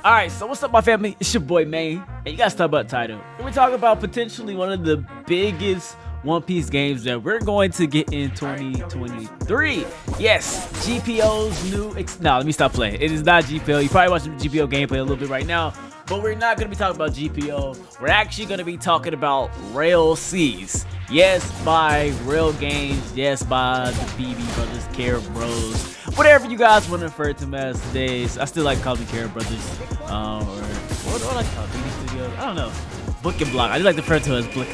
Alright, so what's up, my family? It's your boy Maine, and you guys talk about the title. We're talking about potentially one of the biggest One Piece games that we're going to get in 2023. Yes, GPO's new. No, let me stop playing. It is not GPO. You probably watching GPO gameplay a little bit right now, but we're not going to be talking about GPO. We're actually going to be talking about RELL. Yes, by RELL Games. Yes, by the BB Brothers, Care Bros. Whatever you guys want to refer to them as today's. I still like to call them Care Brothers. Or what do I like to call BB Studios? I don't know. Book and Block. I do like to refer to it as Book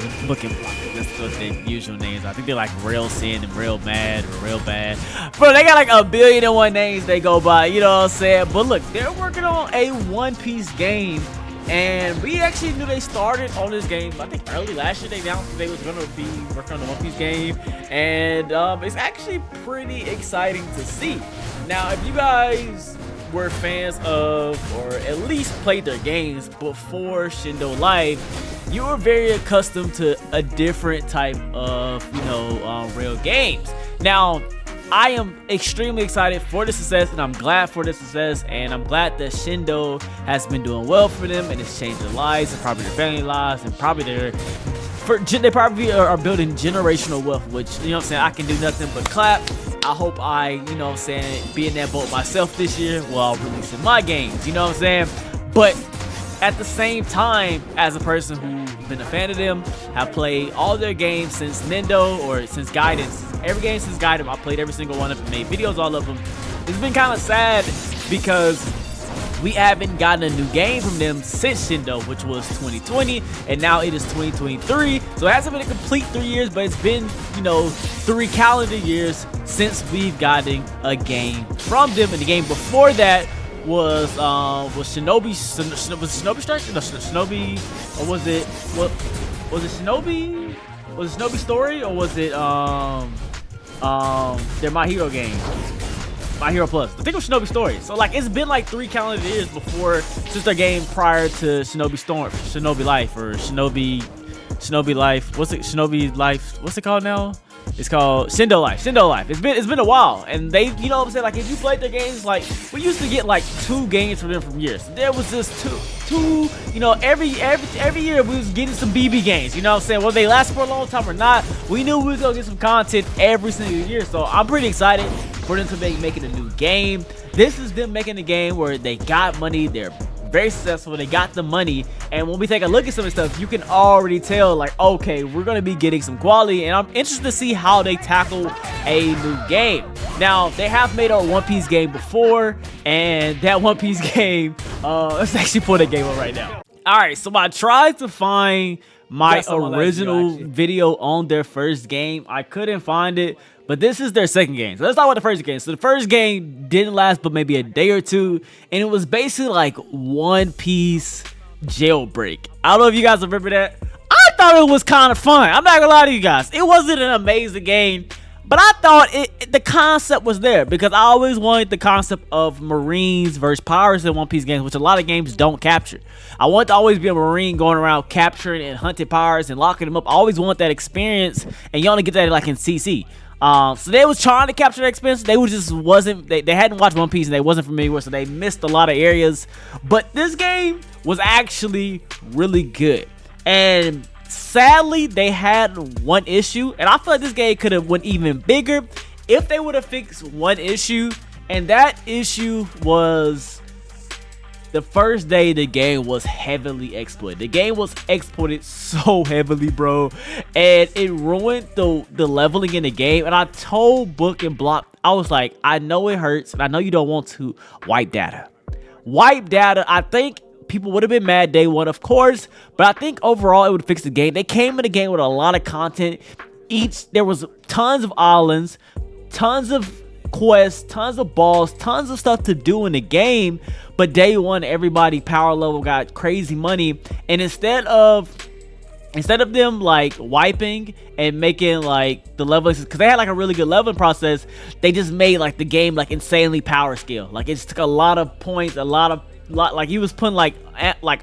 and Block. That's what their usual names. I think they're like Real Sin and Real Mad or Real Bad. Bro, they got like 1,000,000,001 names they go by. You know what I'm saying? But look, they're working on a One Piece game. And we actually knew they started on this game, I think early last year. They announced they was going to be working on the One Piece game. And it's actually pretty exciting to see. Now, if you guys were fans of, or at least played their games before Shindo Life, you were very accustomed to a different type of, RELL games. Now, I am extremely excited for the success, and I'm glad for the success, and I'm glad that Shindo has been doing well for them, and it's changed their lives, and probably their family lives, and probably they probably are building generational wealth, which, you know what I'm saying, I can do nothing but clap. I hope I, be in that boat myself this year while releasing my games, you know what I'm saying? But at the same time, as a person who's been a fan of them, have played all their games since Nendo or since Guidance, every game since Guidance, I played every single one of them, made videos all of them. It's been kind of sad because we haven't gotten a new game from them since Shindo, which was 2020, and now it is 2023. So it hasn't been a complete 3 years, but it's been, 3 calendar years since we've gotten a game from them. And the game before that was Shinobi Strike? No, Shinobi, or was it Shinobi? Was it Shinobi Story, or was it their My Hero game? My Hero Plus. I think it was Shinobi Story. So like it's been like 3 calendar years since their game prior to Shinobi Life, or Shinobi Life. What's it? Shinobi Life. What's it called now? It's called Shindo Life. It's been a while, and they, you know what I'm saying, like if you played their games, like we used to get like 2 games from them from years. There was just two, every year we was getting some BB games, you know what I'm saying? Whether they last for a long time or not, we knew we was gonna get some content every single year. So I'm pretty excited for them to be making a new game. This is them making a game where they got money, they're very successful, they got the money, and when we take a look at some of the stuff, you can already tell, like, okay, we're gonna be getting some quality, and I'm interested to see how they tackle a new game. Now, they have made a One Piece game before, and that One Piece game, let's actually pull that game up right now. Alright, so I tried to find my original video on their first game. I couldn't find it, but this is their second game. So let's talk about the first game. So the first game didn't last but maybe a day or two, and it was basically like One Piece jailbreak. I don't know if you guys remember that. I thought it was kind of fun. I'm not gonna lie to you guys. It wasn't an amazing game, but I thought the concept was there, because I always wanted the concept of Marines versus pirates in One Piece games, which a lot of games don't capture. I want to always be a Marine going around capturing and hunting pirates and locking them up. I always want that experience, and you only get that like in CC. So they was trying to capture that experience. They hadn't watched One Piece and they wasn't familiar with it, so they missed a lot of areas. But this game was actually really good. And sadly, they had one issue, and I feel like this game could have went even bigger if they would have fixed one issue. And that issue was the first day the game was heavily exploited. The game was exploited so heavily, bro, and it ruined the leveling in the game. And I told Book and Block, I was like, I know it hurts, and I know you don't want to wipe data. I think people would have been mad day one, of course, but I think overall it would fix the game. They came in the game with a lot of content. There was tons of islands, tons of quests, tons of balls, tons of stuff to do in the game. But day one, everybody power level got crazy money, and instead of them like wiping and making like the levels, because they had like a really good leveling process, they just made like the game like insanely power scale. Like it just took a lot of points, like he was putting like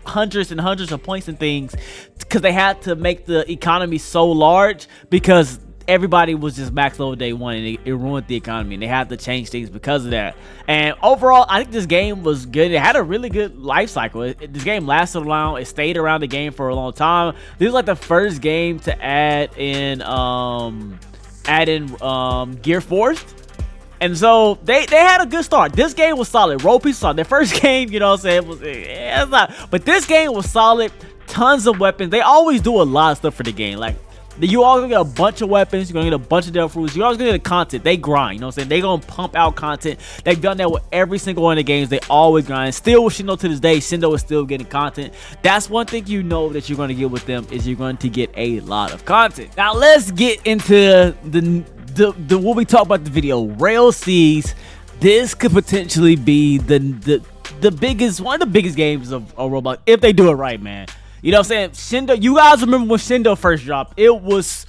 hundreds and hundreds of points and things, because they had to make the economy so large, because everybody was just max level day one, and it ruined the economy, and they had to change things because of that. And overall, I think this game was good. It had a really good life cycle. This game lasted long. It stayed around the game for a long time. This was like the first game to add in Gear Force. And so they had a good start. This game was solid. Roll Piece was solid. Their first game, you know what I'm saying, it's not. But this game was solid. Tons of weapons. They always do a lot of stuff for the game. Like, you always gonna get a bunch of weapons. You're gonna get a bunch of devil fruits. You're always gonna get the content. They grind. You know what I'm saying? They gonna pump out content. They've done that with every single one of the games. They always grind. Still with Shindo to this day, Shindo is still getting content. That's one thing you know that you're gonna get with them, is you're going to get a lot of content. Now let's get into the what we talk about the video. RELL sees this could potentially be the biggest, one of the biggest games of Roblox if they do it right, man. You know what I'm saying? Shindo, you guys remember when Shindo first dropped? It was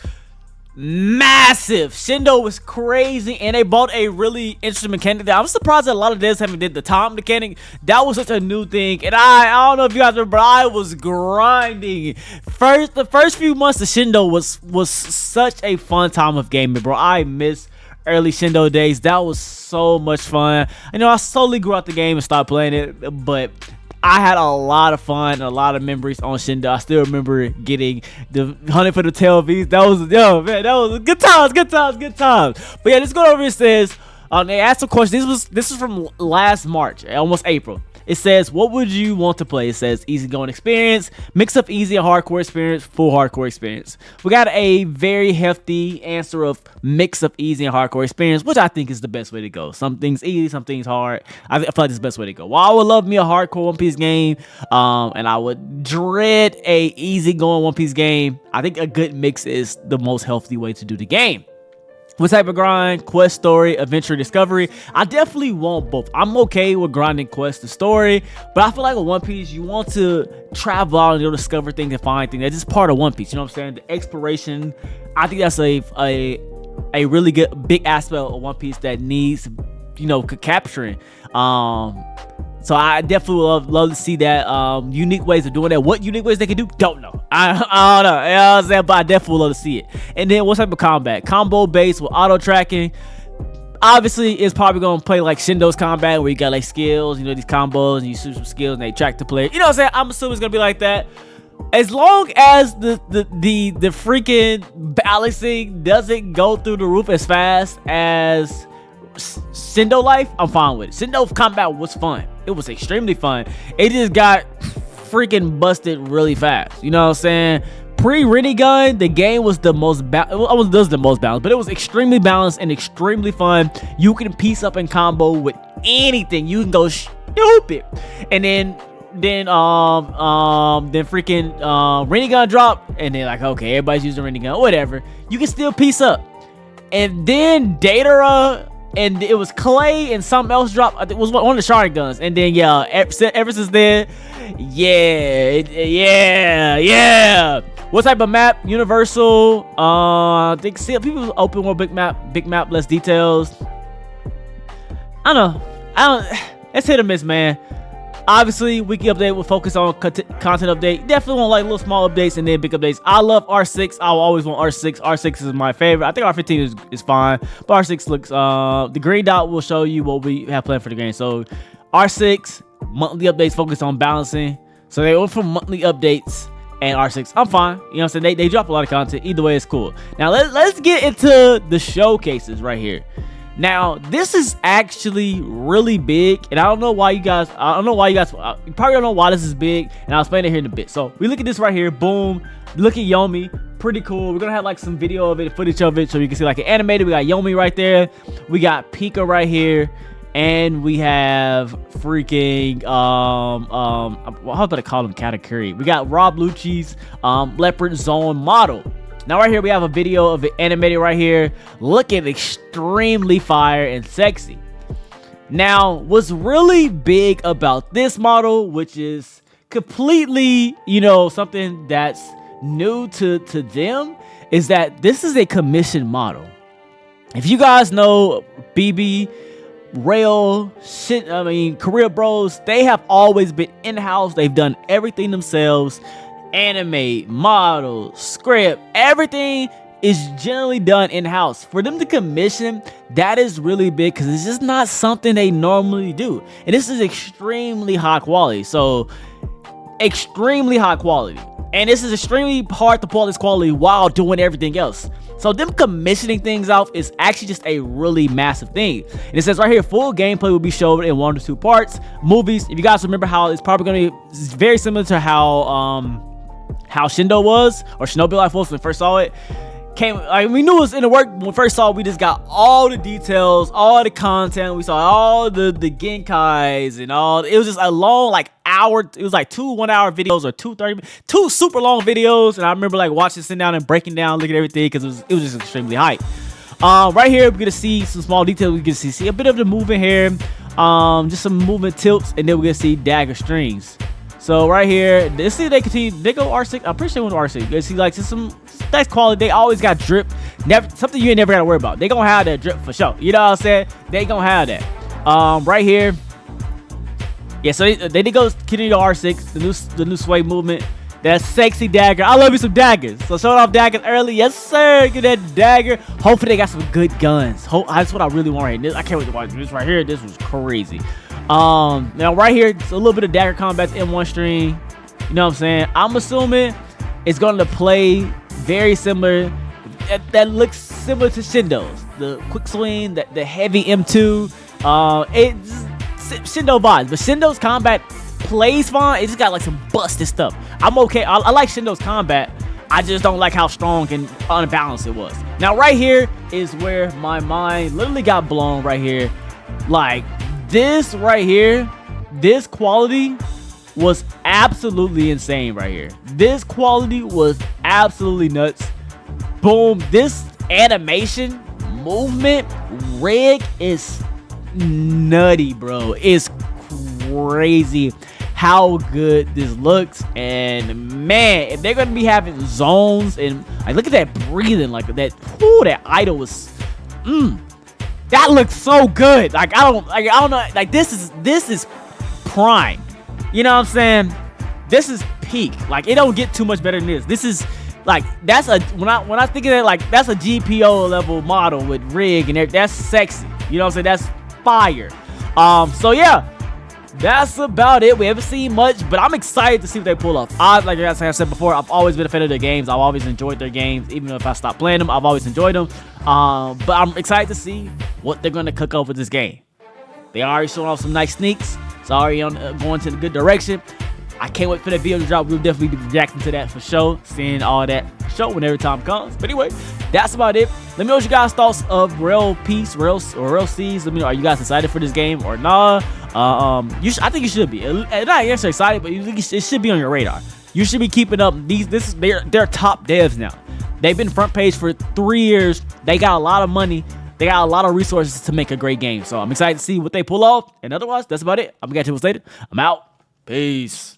massive. Shindo was crazy, and they bought a really interesting mechanic that I'm surprised that a lot of devs haven't did. The time mechanic, that was such a new thing, and I don't know if you guys remember, I was grinding. The first few months of Shindo was such a fun time of gaming, bro. I miss early Shindo days. That was so much fun. I know I slowly grew out the game and stopped playing it, but I had a lot of fun and a lot of memories on Shindo. I still remember getting the hunting for the tail V's. That was, yo, man, that was good times. But yeah, let's go over. It says, they asked a question. This was from last March, almost April. It says, what would you want to play? It says easygoing experience, mix up easy and hardcore experience, full hardcore experience. We got a very hefty answer of mix up easy and hardcore experience, which I think is the best way to go. Some things easy, some things hard. I feel like it's the best way to go. While I would love me a hardcore One Piece game, and I would dread a easygoing One Piece game, I think a good mix is the most healthy way to do the game. What type of grind? Quest, story, adventure, discovery. I definitely want both. I'm okay with grinding quest and story, but I feel like with One Piece, you want to travel out and you'll discover things and find things. That's just part of One Piece. You know what I'm saying? The exploration. I think that's a really good big aspect of One Piece that needs, you know, capturing. So I definitely would love to see that. Unique ways of doing that. What unique ways they can do, don't know. I don't know. You know what I'm saying? But I definitely would love to see it. And then what type of combat? Combo based with auto tracking. Obviously, it's probably gonna play like Shindo's combat, where you got like skills, you know, these combos, and you shoot some skills and they track the player. You know what I'm saying? I'm assuming it's gonna be like that. As long as the freaking balancing doesn't go through the roof as fast as Shindo life, I'm fine with it. Shindo combat was fun. It was extremely fun. It just got freaking busted really fast. You know what I'm saying? Pre-Rinnegan, the game was the most balanced, but it was extremely balanced and extremely fun. You can piece up and combo with anything. You can go stupid. And then freaking Rinnegan drop, and then like, okay, everybody's using Rinnegan, whatever. You can still piece up. And then Datara, and it was Clay and something else dropped. I think it was one of the shard guns. And then yeah, ever since then, yeah. What type of map? Universal. I think people open world, big map, less details. I don't know. It's hit or miss, man. Obviously, weekly update will focus on content update. Definitely want like little small updates and then big updates. I love R6. I will always want R6. R6 is my favorite. I think R15 is fine, but R6 looks. The green dot will show you what we have planned for the game. So R6 monthly updates focus on balancing. So they went from monthly updates and R6. I'm fine. You know what I'm saying? They drop a lot of content. Either way, it's cool. Now let's get into the showcases right here. Now, this is actually really big, and I don't know why you guys, you probably don't know why this is big, and I'll explain it here in a bit. So, we look at this right here, boom, look at Yomi, pretty cool. We're gonna have like some video of it, footage of it, so you can see like an animated. We got Yomi right there, we got Pika right here, and we have freaking, how about I call him Katakuri? We got Rob Lucci's Leopard Zone model. Now right here we have a video of it animated right here, looking extremely fire and sexy. Now what's really big about this model, which is completely, you know, something that's new to them, is that this is a commission model. If you guys know BB, RELL, Career Bros, they have always been in-house. They've done everything themselves. Animate, model, script, everything is generally done in-house. For them to commission, that is really big because it's just not something they normally do. And this is extremely high quality. So extremely high quality. And this is extremely hard to pull this quality while doing everything else. So them commissioning things out is actually just a really massive thing. And it says right here, full gameplay will be shown in 1 to 2 parts. Movies, if you guys remember how it's probably going to be very similar to how Shindo was, or Shinobi Life was when we first saw it. We knew it was in the work when we first saw it. We just got all the details, all the content. We saw all the Genkais and all. It was just a long hour. It was like 2 1-hour videos or 2 super long videos. And I remember watching, sitting down and breaking down, looking at everything because it was just extremely hype. Right here we're gonna see some small details. We can see a bit of the movement here, just some movement tilts, and then we're gonna see dagger strings. So right here, let's see if they continue. They go R6. I'm pretty sure they went to R6. You see, just some that's quality. They always got drip. Something you ain't never gotta worry about. They gonna have that drip for sure. You know what I'm saying? They gonna have that. Right here. Yeah. So they did go continue to R6. The new sway movement. That sexy dagger. I love you some daggers. So showing off daggers early. Yes, sir. Get that dagger. Hopefully they got some good guns. That's what I really want right here. I can't wait to watch this right here. This was crazy. Now right here, it's a little bit of dagger combat in one stream. You know what I'm saying? I'm assuming it's going to play very similar. That looks similar to Shindo's. The quick swing, the heavy M2. It's Shindo vibes, but Shindo's combat plays fine. It just got some busted stuff. I'm okay. I like Shindo's combat. I just don't like how strong and unbalanced it was. Now right here is where my mind literally got blown right here. This right here, this quality was absolutely insane right here. This quality was absolutely nuts. Boom. This animation, movement, rig is nutty, bro. It's crazy how good this looks. And man, if they're gonna be having zones and look at that breathing, that idol was that looks so good. I don't know. This is prime. You know what I'm saying? This is peak. It don't get too much better than this. This is that's a when I think of that, that's a GPO level model with rig and that's sexy. You know what I'm saying? That's fire. So yeah, that's about it. We haven't seen much, but I'm excited to see what they pull off. Like I said before, I've always been a fan of their games. I've always enjoyed their games. Even if I stopped playing them, I've always enjoyed them. But I'm excited to see what they're going to cook up with this game. They already showing off some nice sneaks. It's already going to the good direction. I can't wait for that video to drop. We'll definitely be reacting to that for sure. Seeing all that show whenever time comes. But anyway, that's about it. Let me know what you guys' thoughts of RELL Peace, RELL Seas. Let me know, are you guys excited for this game or not? I think you should be. Not necessarily excited, but it should be on your radar. You should be keeping up. They're top devs now. They've been front page for 3 years. They got a lot of money. They got a lot of resources to make a great game. So I'm excited to see what they pull off. And otherwise, that's about it. I'm gonna catch you later. I'm out. Peace.